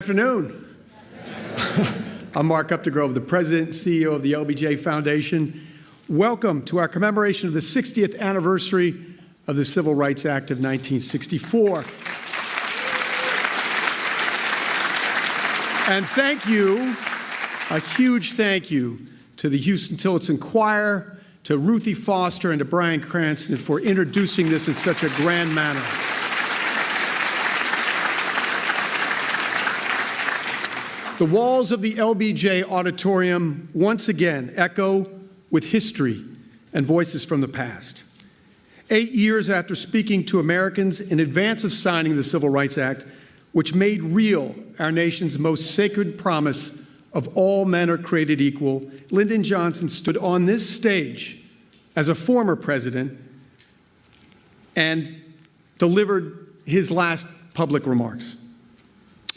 Good afternoon. I'm Mark Updegrove, the President and CEO of the LBJ Foundation. Welcome to our commemoration of the 60th anniversary of the Civil Rights Act of 1964. And thank you, a huge thank you to the Houston Tillotson Choir, to Ruthie Foster, and to Brian Cranston for introducing this in such a grand manner. The walls of the LBJ Auditorium once again echo with history and voices from the past. 8 years after speaking to Americans in advance of signing the Civil Rights Act, which made real our nation's most sacred promise of all men are created equal, Lyndon Johnson stood on this stage as a former president and delivered his last public remarks.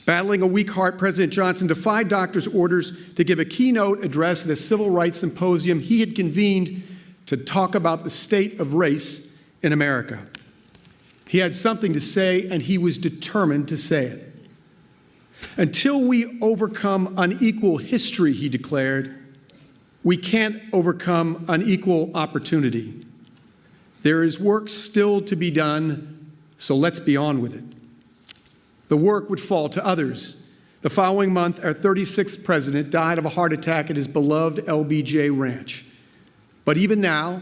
Battling a weak heart, President Johnson defied doctors' orders to give a keynote address at a civil rights symposium he had convened to talk about the state of race in America. He had something to say, and he was determined to say it. Until we overcome unequal history, he declared, we can't overcome unequal opportunity. There is work still to be done, so let's be on with it. The work would fall to others. The following month, our 36th president died of a heart attack at his beloved LBJ ranch. But even now,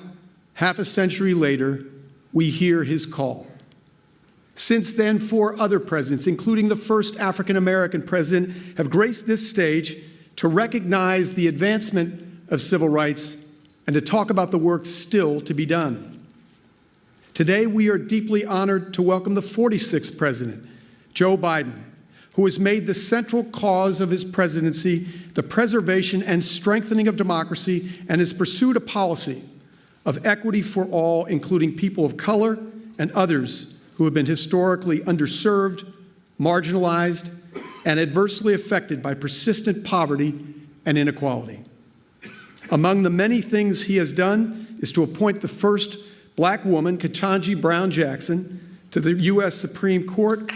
half a century later, we hear his call. Since then, 4 other presidents, including the first African-American president, have graced this stage to recognize the advancement of civil rights and to talk about the work still to be done. Today, we are deeply honored to welcome the 46th president, Joe Biden, who has made the central cause of his presidency the preservation and strengthening of democracy and has pursued a policy of equity for all, including people of color and others who have been historically underserved, marginalized, and adversely affected by persistent poverty and inequality. Among the many things he has done is to appoint the first black woman, Ketanji Brown Jackson, to the U.S. Supreme Court,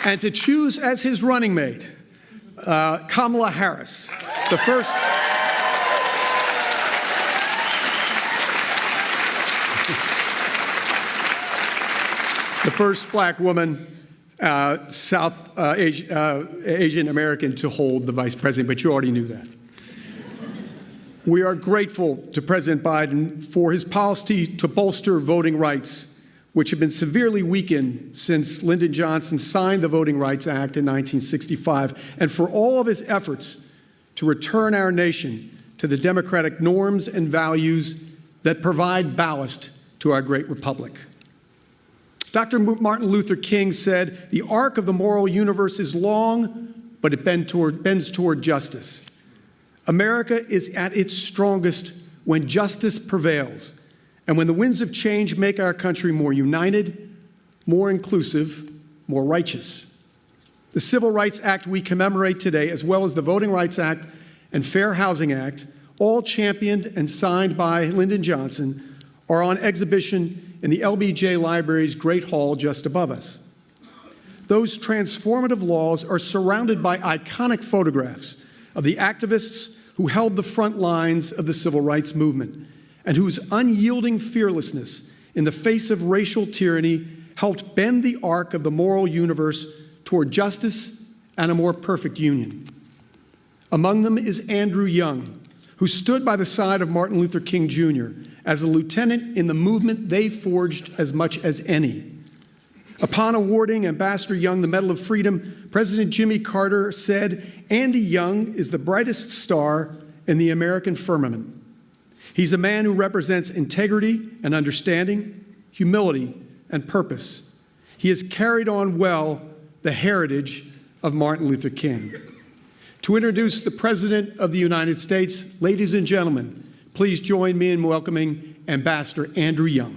and to choose as his running mate Kamala Harris, the first black woman, South Asian American to hold the vice president, but you already knew that. We are grateful to President Biden for his policy to bolster voting rights, which have been severely weakened since Lyndon Johnson signed the Voting Rights Act in 1965, and for all of his efforts to return our nation to the democratic norms and values that provide ballast to our great republic. Dr. Martin Luther King said, "The arc of the moral universe is long, but it bends toward justice." America is at its strongest when justice prevails, and when the winds of change make our country more united, more inclusive, more righteous. The Civil Rights Act we commemorate today, as well as the Voting Rights Act and Fair Housing Act, all championed and signed by Lyndon Johnson, are on exhibition in the LBJ Library's Great Hall just above us. Those transformative laws are surrounded by iconic photographs of the activists who held the front lines of the civil rights movement, and whose unyielding fearlessness in the face of racial tyranny helped bend the arc of the moral universe toward justice and a more perfect union. Among them is Andrew Young, who stood by the side of Martin Luther King Jr. as a lieutenant in the movement they forged as much as any. Upon awarding Ambassador Young the Medal of Freedom, President Jimmy Carter said, "Andy Young is the brightest star in the American firmament. He's a man who represents integrity and understanding, humility and purpose. He has carried on well the heritage of Martin Luther King." To introduce the President of the United States, ladies and gentlemen, please join me in welcoming Ambassador Andrew Young.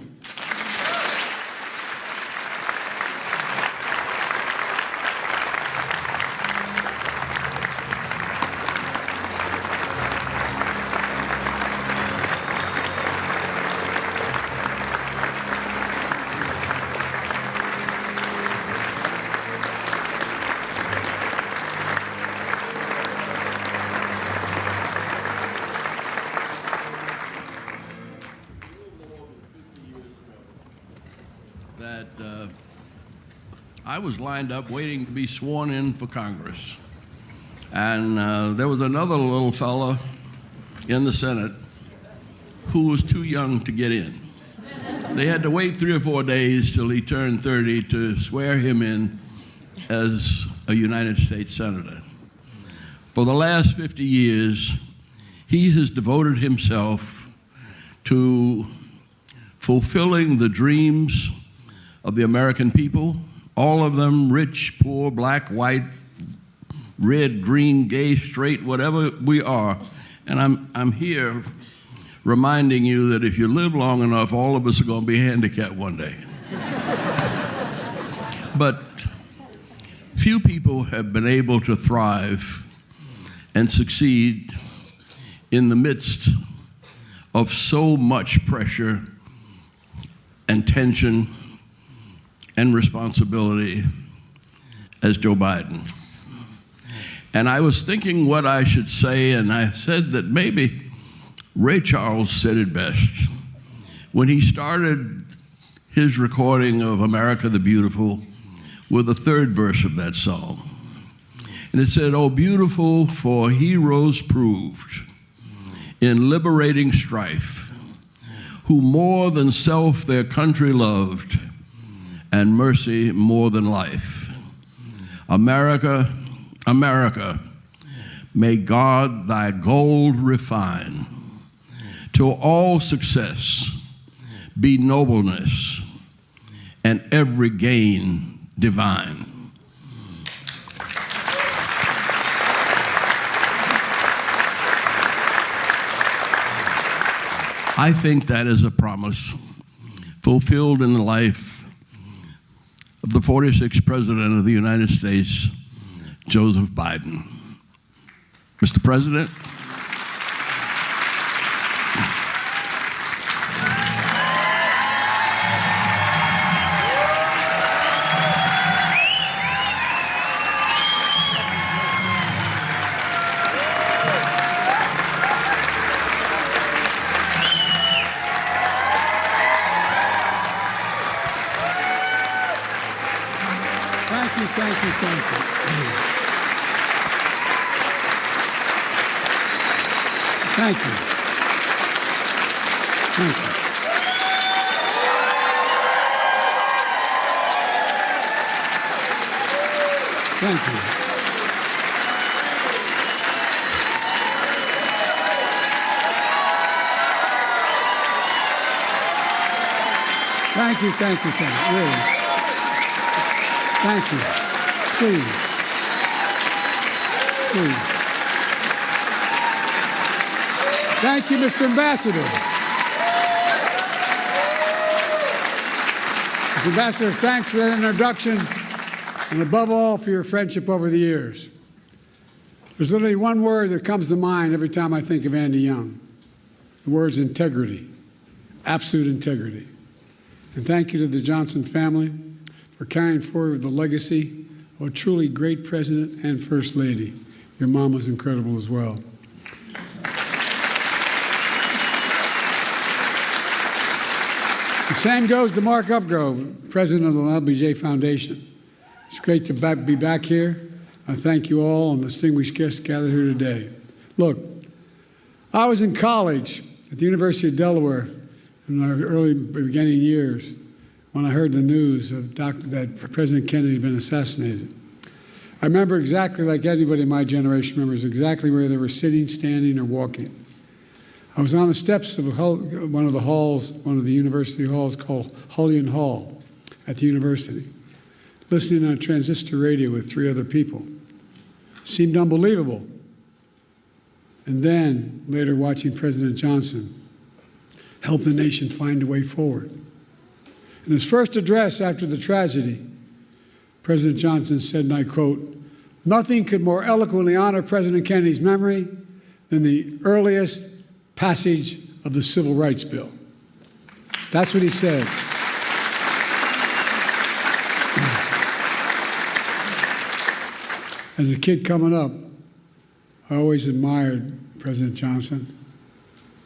that I was lined up waiting to be sworn in for Congress. And there was another little fella in the Senate who was too young to get in. They had to wait 3 or 4 days till he turned 30 to swear him in as a United States Senator. For the last 50 years, he has devoted himself to fulfilling the dreams of the American people, all of them, rich, poor, black, white, red, green, gay, straight, whatever we are. And I'm here reminding you that if you live long enough, all of us are going to be handicapped one day. But few people have been able to thrive and succeed in the midst of so much pressure and tension and responsibility as Joe Biden. And I was thinking what I should say, and I said that maybe Ray Charles said it best when he started his recording of America the Beautiful with the 3rd verse of that song. And it said, "Oh, beautiful for heroes proved in liberating strife, who more than self their country loved, and mercy more than life. America, America, may God thy gold refine, till all success be nobleness, and every gain divine." I think that is a promise fulfilled in the life of the 46th President of the United States, Joseph Biden. Mr. President, Thank you. Thank you. Thank you. Thank you. Thank you, really. Thank you. Please. Thank you, Mr. Ambassador. Mr. Ambassador, thanks for that introduction, and above all, for your friendship over the years. There's literally one word that comes to mind every time I think of Andy Young. The word's integrity, absolute integrity. And thank you to the Johnson family for carrying forward the legacy of a truly great president and first lady. Your mom was incredible as well. The same goes to Mark Upgrove, president of the LBJ Foundation. It's great to be back here. I thank you all and distinguished guests gathered here today. Look, I was in college at the University of Delaware in our early beginning years when I heard the news of that President Kennedy had been assassinated. I remember exactly like anybody in my generation remembers exactly where they were sitting, standing, or walking. I was on the steps of one of the university halls called Hullion Hall at the university, listening on a transistor radio with 3 other people. Seemed unbelievable. And then, later watching President Johnson help the nation find a way forward. In his first address after the tragedy, President Johnson said, and I quote, "Nothing could more eloquently honor President Kennedy's memory than the earliest passage of the Civil Rights Bill." That's what he said. As a kid coming up, I always admired President Johnson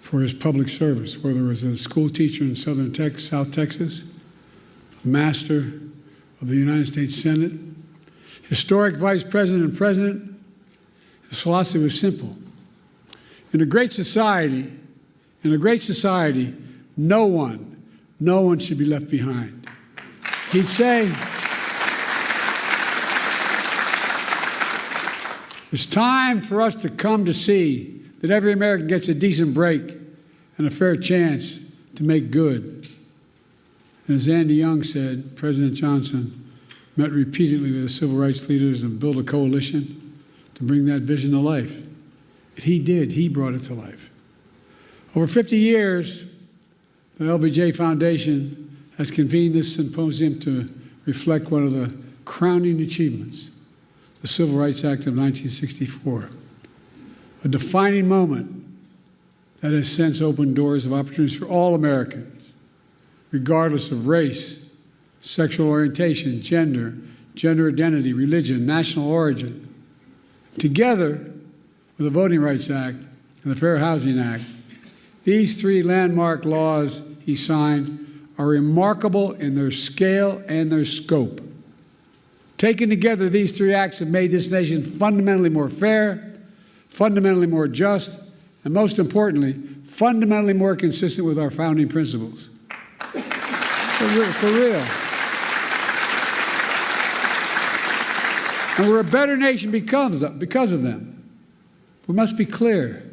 for his public service, whether it was a school teacher in South Texas, Master of the United States Senate, historic Vice President and President, his philosophy was simple. In a great society, no one should be left behind. He'd say, it's time for us to come to see that every American gets a decent break and a fair chance to make good. And as Andy Young said, President Johnson met repeatedly with the civil rights leaders and built a coalition to bring that vision to life. And he did. He brought it to life. Over 50 years, the LBJ Foundation has convened this symposium to reflect one of the crowning achievements, the Civil Rights Act of 1964, a defining moment that has since opened doors of opportunities for all Americans, regardless of race, sexual orientation, gender identity, religion, national origin. Together with the Voting Rights Act and the Fair Housing Act, these three landmark laws he signed are remarkable in their scale and their scope. Taken together, these three acts have made this nation fundamentally more fair, fundamentally more just, and most importantly, fundamentally more consistent with our founding principles. For real. And we're a better nation because of them. We must be clear.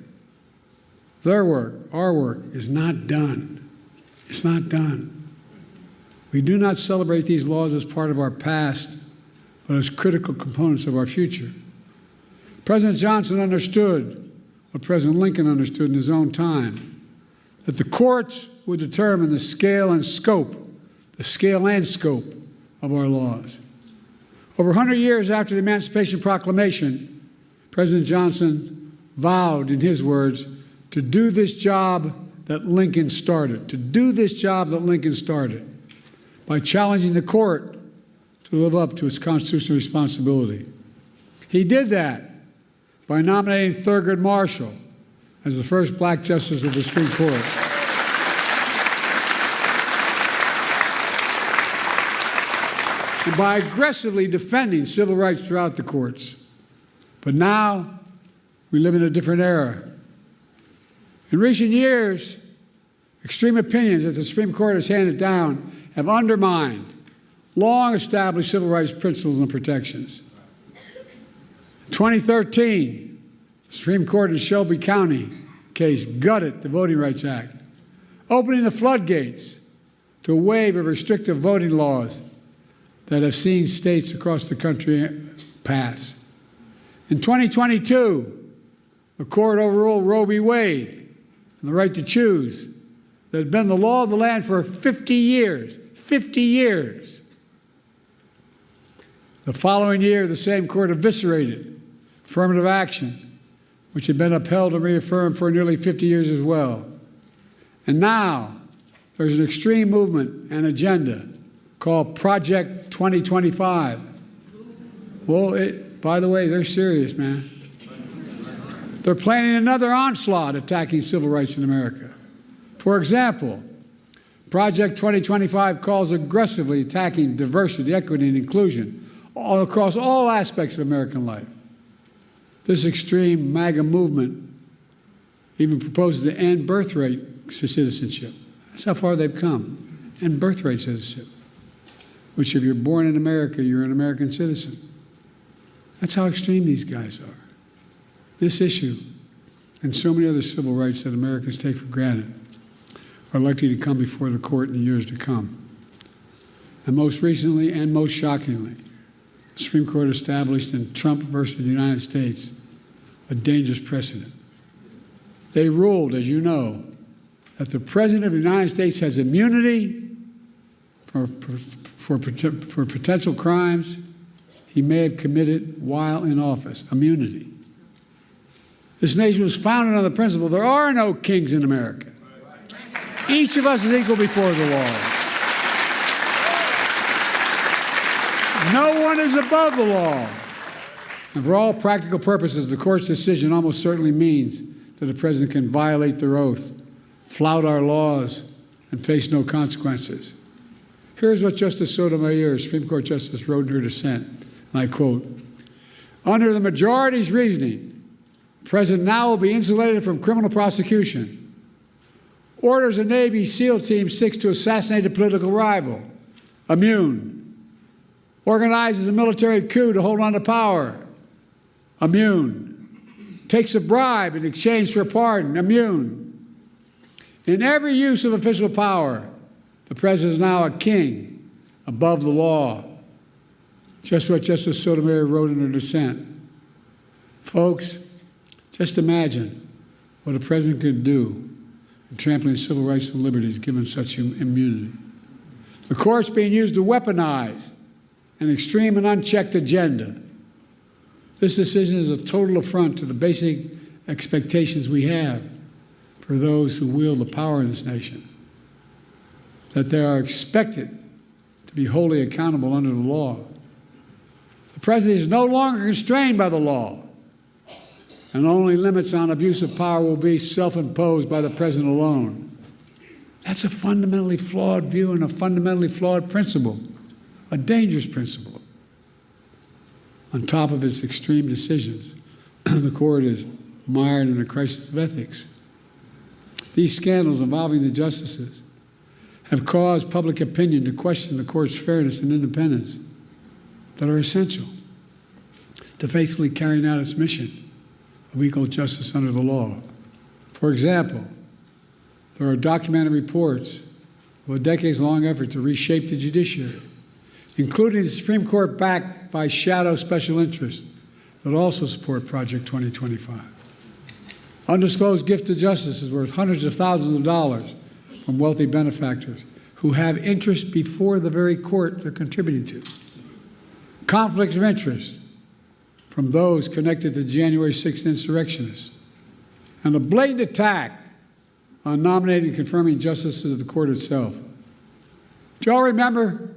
Their work, our work, is not done. It's not done. We do not celebrate these laws as part of our past, but as critical components of our future. President Johnson understood what President Lincoln understood in his own time, that the courts would determine the scale and scope of our laws. Over 100 years after the Emancipation Proclamation, President Johnson vowed, in his words, to do this job that Lincoln started, by challenging the court to live up to its constitutional responsibility. He did that by nominating Thurgood Marshall as the first black justice of the Supreme Court. And by aggressively defending civil rights throughout the courts. But now, we live in a different era. In recent years, extreme opinions that the Supreme Court has handed down have undermined long-established civil rights principles and protections. In 2013, the Supreme Court in Shelby County case gutted the Voting Rights Act, opening the floodgates to a wave of restrictive voting laws that have seen states across the country pass. In 2022, the court overruled Roe v. Wade and the right to choose that had been the law of the land for 50 years. 50 years. The following year, the same court eviscerated affirmative action, which had been upheld and reaffirmed for nearly 50 years as well. And now, there's an extreme movement and agenda called Project 2025. Well, by the way, they're serious, man. They're planning another onslaught attacking civil rights in America. For example, Project 2025 calls aggressively attacking diversity, equity, and inclusion across all aspects of American life. This extreme MAGA movement even proposes to end birthright citizenship. That's how far they've come. End birthright citizenship, which if you're born in America, you're an American citizen. That's how extreme these guys are. This issue and so many other civil rights that Americans take for granted are likely to come before the court in the years to come. And most recently and most shockingly, the Supreme Court established in Trump versus the United States a dangerous precedent. They ruled, as you know, that the President of the United States has immunity for potential crimes he may have committed while in office. Immunity. This nation was founded on the principle there are no kings in America. Each of us is equal before the law. No one is above the law. And for all practical purposes, the court's decision almost certainly means that the president can violate their oath, flout our laws, and face no consequences. Here's what Justice Sotomayor, Supreme Court Justice, wrote in her dissent, and I quote, "Under the majority's reasoning, the President now will be insulated from criminal prosecution, orders a Navy SEAL team seeks to assassinate a political rival, immune, organizes a military coup to hold on to power, immune, takes a bribe in exchange for a pardon, immune. In every use of official power, the President is now a king above the law." Just what Justice Sotomayor wrote in her dissent. Folks, just imagine what a president could do in trampling civil rights and liberties given such immunity. The court's being used to weaponize an extreme and unchecked agenda. This decision is a total affront to the basic expectations we have for those who wield the power in this nation, that they are expected to be wholly accountable under the law. The President is no longer constrained by the law, and only limits on abuse of power will be self-imposed by the President alone. That's a fundamentally flawed view and a fundamentally flawed principle, a dangerous principle. On top of its extreme decisions, the court is mired in a crisis of ethics. These scandals involving the justices have caused public opinion to question the court's fairness and independence that are essential to faithfully carrying out its mission of equal justice under the law. For example, there are documented reports of a decades-long effort to reshape the judiciary, including the Supreme Court backed by shadow special interests that also support Project 2025. Undisclosed gift to justice is worth hundreds of thousands of dollars from wealthy benefactors who have interest before the very court they're contributing to. Conflicts of interest from those connected to January 6th insurrectionists, and a blatant attack on nominating and confirming justices of the court itself. Do you all remember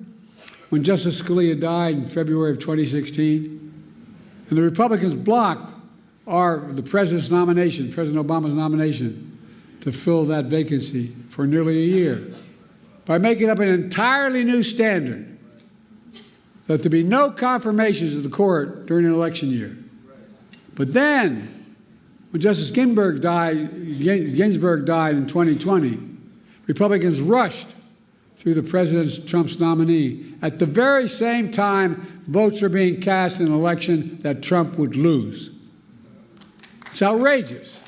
when Justice Scalia died in February of 2016, and the Republicans blocked the President's nomination, President Obama's nomination, to fill that vacancy for nearly a year by making up an entirely new standard that there be no confirmations of the court during an election year. But then, when Justice Ginsburg died in 2020, Republicans rushed through the President Trump's nominee at the very same time votes are being cast in an election that Trump would lose. It's outrageous.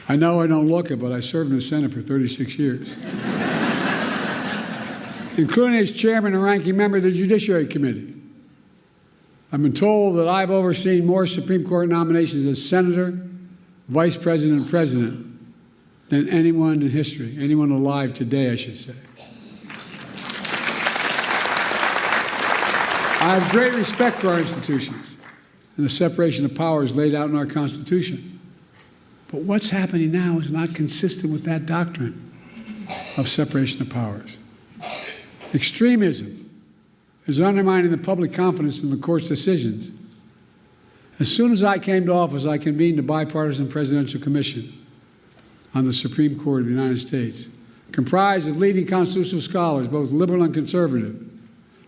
I know I don't look it, but I served in the Senate for 36 years, including as chairman and ranking member of the Judiciary Committee. I've been told that I've overseen more Supreme Court nominations as senator, vice president, and president than anyone in history, anyone alive today, I should say. I have great respect for our institutions and the separation of powers laid out in our Constitution. But what's happening now is not consistent with that doctrine of separation of powers. Extremism is undermining the public confidence in the court's decisions. As soon as I came to office, I convened a bipartisan presidential commission on the Supreme Court of the United States, comprised of leading constitutional scholars, both liberal and conservative,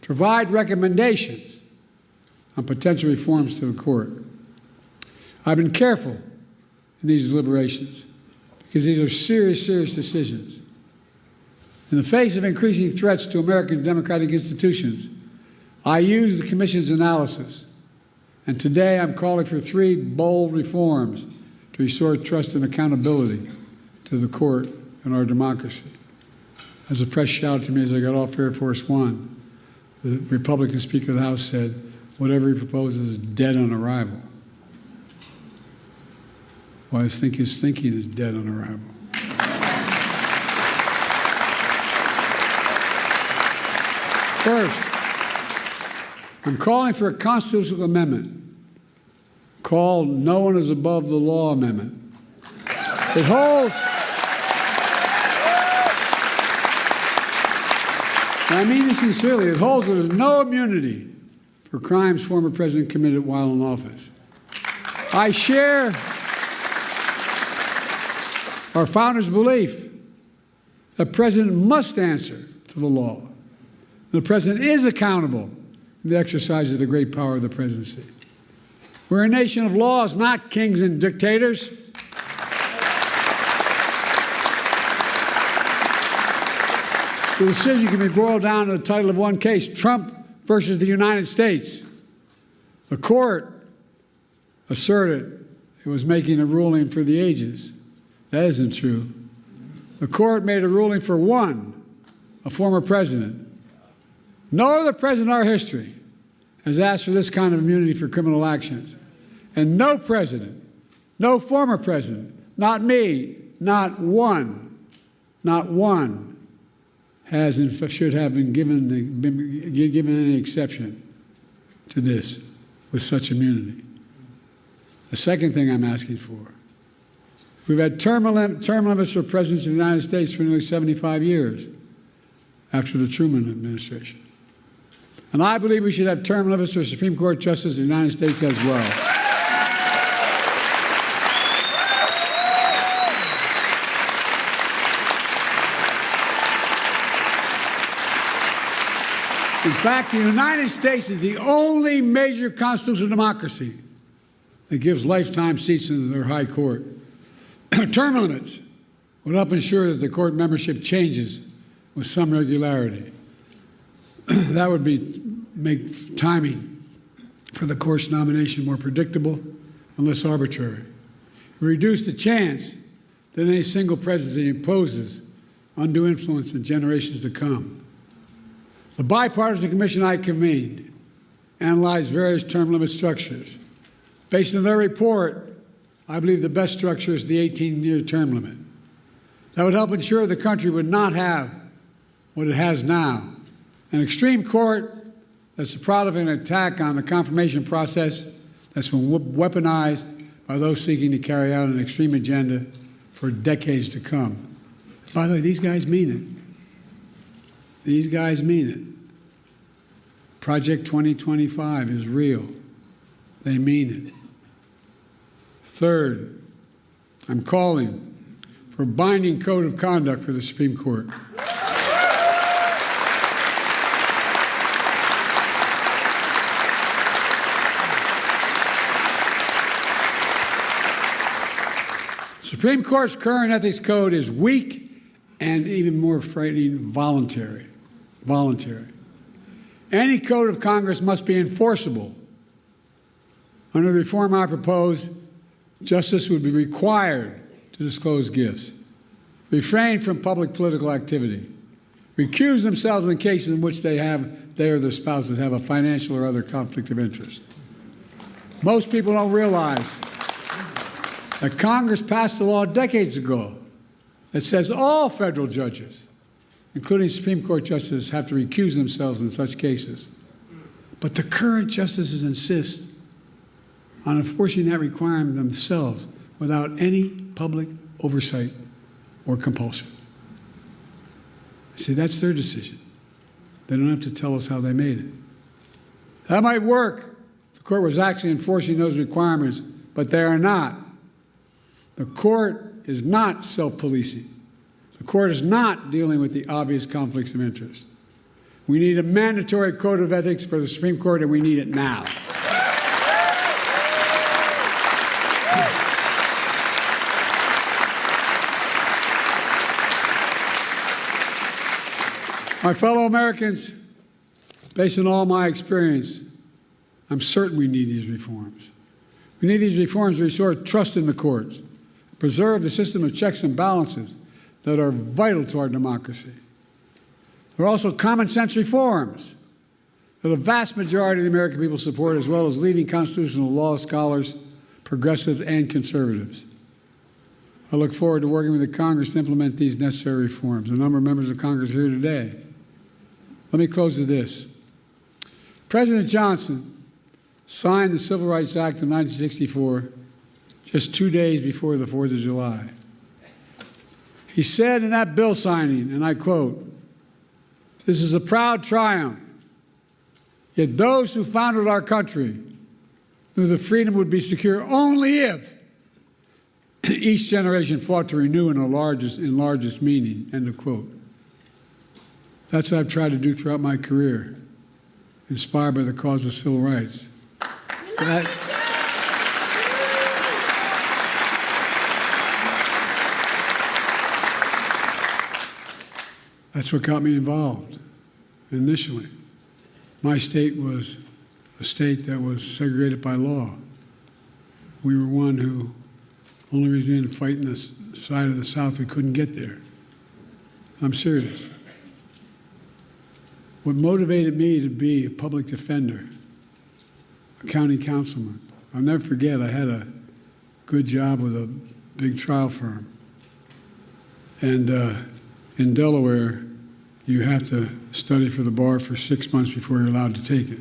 to provide recommendations on potential reforms to the court. I've been careful in these deliberations because these are serious, serious decisions. In the face of increasing threats to American democratic institutions, I use the Commission's analysis, and today I'm calling for 3 bold reforms to restore trust and accountability to the court and our democracy. As the press shouted to me as I got off Air Force One, the Republican Speaker of the House said, "Whatever he proposes is dead on arrival." Well, I think his thinking is dead on arrival. First, I'm calling for a constitutional amendment called "No One is Above the Law" amendment. It holds, and I mean this sincerely, it holds that there's no immunity for crimes former president committed while in office. I share our founders' belief that the president must answer to the law. The president is accountable in the exercise of the great power of the presidency. We're a nation of laws, not kings and dictators. The decision can be boiled down to the title of one case, Trump versus the United States. The court asserted it was making a ruling for the ages. That isn't true. The court made a ruling for one, a former president. No other president in our history has asked for this kind of immunity for criminal actions. And no president, no former president, not me, not one, has and should have been given any exception to this with such immunity. The second thing I'm asking for, we've had term limits for presidents of the United States for nearly 75 years after the Truman administration. And I believe we should have term limits for Supreme Court justices of the United States as well. In fact, the United States is the only major constitutional democracy that gives lifetime seats in their high court. Term limits would help ensure that the court membership changes with some regularity. That would make timing for the court's nomination more predictable and less arbitrary. It would reduce the chance that any single presidency imposes undue influence in generations to come. The bipartisan commission I convened analyzed various term limit structures. Based on their report, I believe the best structure is the 18-year term limit. That would help ensure the country would not have what it has now, an extreme court that's the product of an attack on the confirmation process that's been weaponized by those seeking to carry out an extreme agenda for decades to come. By the way, these guys mean it. These guys mean it. Project 2025 is real. They mean it. Third, I'm calling for a binding code of conduct for the Supreme Court. Supreme Court's current ethics code is weak and, even more frightening, voluntary. Any code of Congress must be enforceable. Under the reform I propose, justice would be required to disclose gifts, refrain from public political activity, recuse themselves in cases in which they or their spouses have a financial or other conflict of interest. Most people don't realize that Congress passed a law decades ago that says all federal judges, including Supreme Court justices, have to recuse themselves in such cases. But the current justices insist on enforcing that requirement themselves without any public oversight or compulsion. See, that's their decision. They don't have to tell us how they made it. That might work if the court was actually enforcing those requirements, but they are not. The court is not self-policing. The court is not dealing with the obvious conflicts of interest. We need a mandatory code of ethics for the Supreme Court, and we need it now. My fellow Americans, based on all my experience, I'm certain we need these reforms. We need these reforms to restore trust in the courts, preserve the system of checks and balances that are vital to our democracy. There are also common sense reforms that a vast majority of the American people support, as well as leading constitutional law scholars, progressives, and conservatives. I look forward to working with the Congress to implement these necessary reforms. A number of members of Congress are here today. Let me close with this. President Johnson signed the Civil Rights Act of 1964 just 2 days before the 4th of July. He said in that bill signing, and I quote, "This is a proud triumph, yet those who founded our country knew that freedom would be secure only if Each generation fought to renew in largest meaning, end of quote. That's what I've tried to do throughout my career, inspired by the cause of civil rights. That's what got me involved initially. My state was a state that was segregated by law. We were one who, only reason we didn't fight in the side of the South, we couldn't get there. I'm serious. What motivated me to be a public defender, a county councilman, I'll never forget, I had a good job with a big trial firm. And in Delaware, you have to study for the bar for 6 months before you're allowed to take it.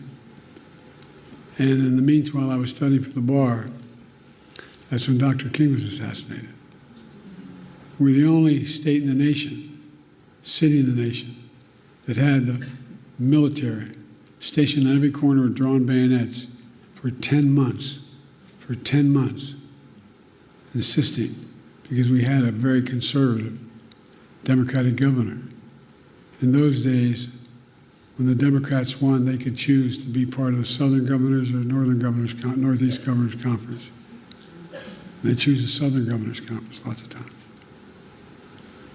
And in the meanwhile, I was studying for the bar. That's when Dr. King was assassinated. We're the only state in the nation, city in the nation, that had the military stationed on every corner with drawn bayonets for 10 months, insisting, because we had a very conservative Democratic governor. In those days, when the Democrats won, they could choose to be part of the Southern Governors or Northeast Governors Conference. They choose the Southern Governors Conference lots of times.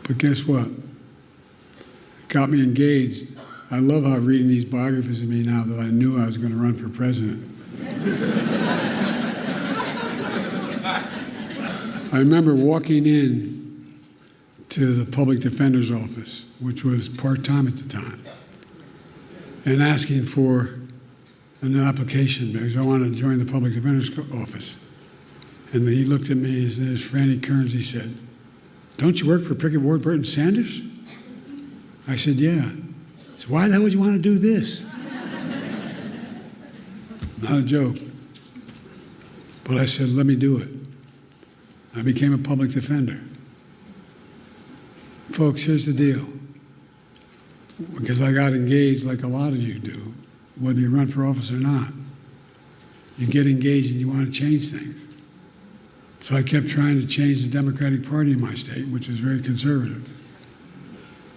But guess what? It got me engaged. I love how reading these biographies of me now that I knew I was going to run for president. I remember walking in to the public defender's office, which was part-time at the time, and asking for an application because I wanted to join the public defender's office. And he looked at me, his name is Franny Kearns, he said, "Don't you work for Pickett, Ward, Burton, Sanders?" I said, "Yeah." He said, "Why the hell would you want to do this?" Not a joke. But I said, "Let me do it." I became a public defender. Folks, here's the deal. Because I got engaged like a lot of you do, whether you run for office or not. You get engaged and you want to change things. So I kept trying to change the Democratic Party in my state, which is very conservative.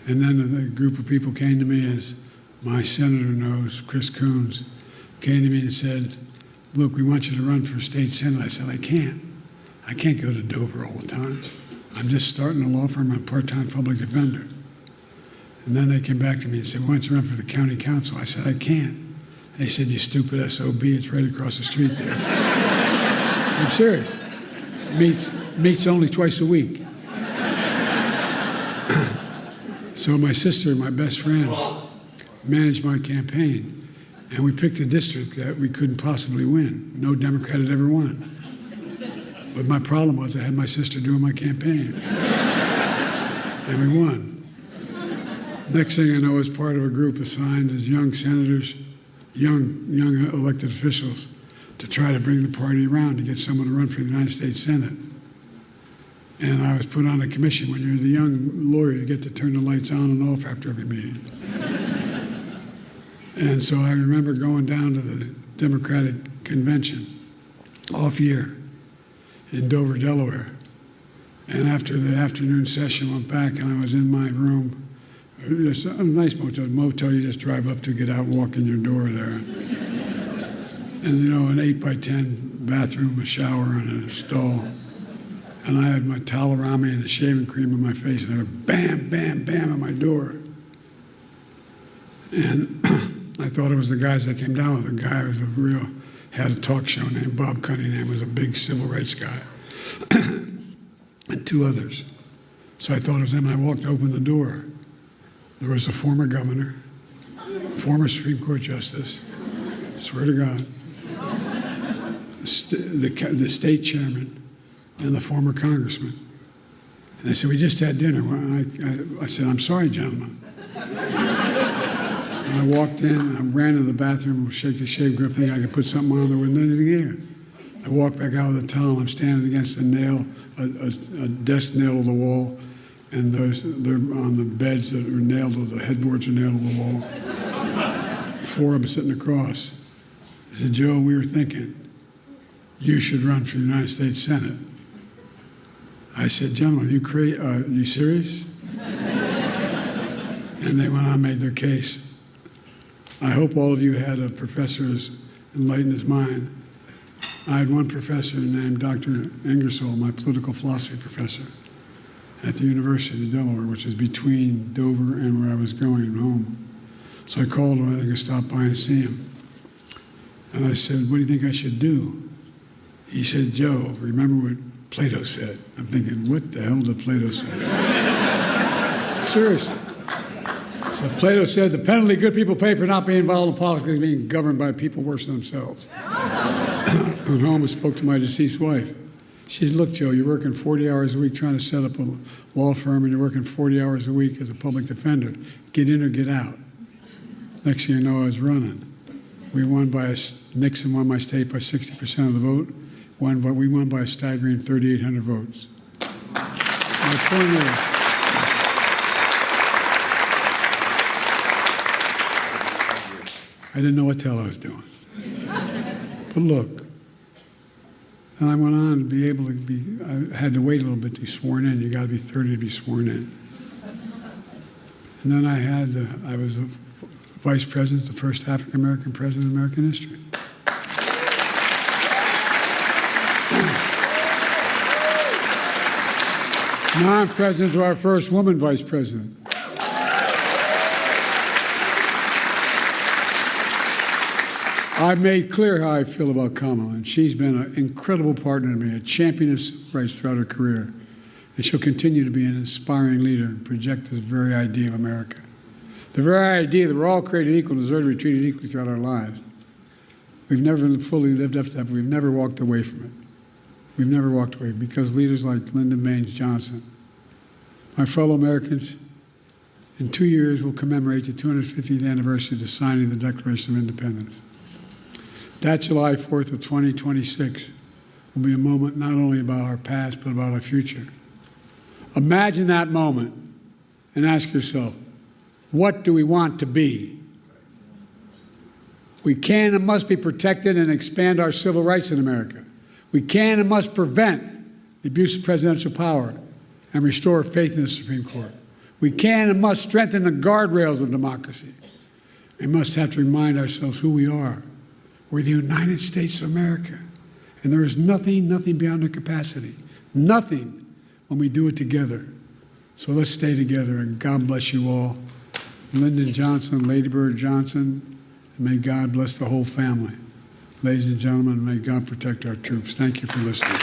And then a group of people came to me, as my senator knows, Chris Coons, came to me and said, "Look, we want you to run for state senate." I said, I can't go to Dover all the time. I'm just starting a law firm. I'm a part-time public defender. And then they came back to me and said, "Why don't you run for the county council?" I said, I can't. They said, "You stupid SOB, it's right across the street there." I'm serious. Meets only twice a week. So my sister, my best friend, managed my campaign, and we picked a district that we couldn't possibly win. No Democrat had ever won. But my problem was I had my sister doing my campaign. And we won. Next thing I know, I was part of a group assigned as young senators, young elected officials, to try to bring the party around to get someone to run for the United States Senate. And I was put on a commission. When you're the young lawyer, you get to turn the lights on and off after every meeting. And so I remember going down to the Democratic convention, off year, in Dover, Delaware. And after the afternoon session, went back and I was in my room. There's a nice motel you just drive up to, get out, walk in your door there. And you know, an 8x10 bathroom, a shower, and a stall. And I had my towel around me and a shaving cream on my face, and they were bam, bam, bam at my door. And I thought it was the guys that came down with. The guy was had a talk show named Bob Cunningham, was a big civil rights guy, and two others. So I thought it was them, and I walked to open the door. There was a former governor, former Supreme Court justice, swear to God, the state chairman, and the former congressman. And they said, "We just had dinner." Well, I said, "I'm sorry, gentlemen." And I walked in, and I ran to the bathroom, shake the shave grip, thinking I could put something on. There wasn't anything there. I walked back out with a towel. I'm standing against a nail, a desk nail to the wall, and they're on the beds that are nailed to the headboards are nailed to the wall. Four of them sitting across. I said, "Joe, we were thinking you should run for the United States Senate." I said, gentlemen, you serious? And they went on and made their case. I hope all of you had a professor who's enlightened his mind. I had one professor named Dr. Ingersoll, my political philosophy professor, at the University of Delaware, which is between Dover and where I was going home. So I called him, I could stop by and see him. And I said, what do you think I should do? He said, Joe, remember what Plato said. I'm thinking, what the hell did Plato say? Seriously. So Plato said, the penalty good people pay for not being involved in politics is being governed by people worse than themselves. I went home and spoke to my deceased wife. She said, look, Joe, you're working 40 hours a week trying to set up a law firm, and you're working 40 hours a week as a public defender. Get in or get out. Next thing you know, I was running. We won by Nixon won my state by 60% of the vote. We won by a staggering 3,800 votes. My point is, I didn't know what the hell I was doing. But look, and I went on to be able to be, I had to wait a little bit to be sworn in. You got to be 30 to be sworn in. And then I was the vice president, the first African-American president in American history. Now I'm president to our first woman vice president. I've made clear how I feel about Kamala, and she's been an incredible partner to me, a champion of civil rights throughout her career. And she'll continue to be an inspiring leader and project this very idea of America. The very idea that we're all created equal and deserve to be treated equally throughout our lives. We've never fully lived up to that, but we've never walked away from it. We've never walked away because leaders like Lyndon Baines Johnson, my fellow Americans, in 2 years we'll commemorate the 250th anniversary of the signing of the Declaration of Independence. That July 4th of 2026 will be a moment not only about our past, but about our future. Imagine that moment and ask yourself, what do we want to be? We can and must be protected and expand our civil rights in America. We can and must prevent the abuse of presidential power and restore faith in the Supreme Court. We can and must strengthen the guardrails of democracy. We must have to remind ourselves who we are. We're the United States of America, and there is nothing beyond our capacity. Nothing when we do it together. So let's stay together, and God bless you all. Lyndon Johnson, Lady Bird Johnson, and may God bless the whole family. Ladies and gentlemen, may God protect our troops. Thank you for listening.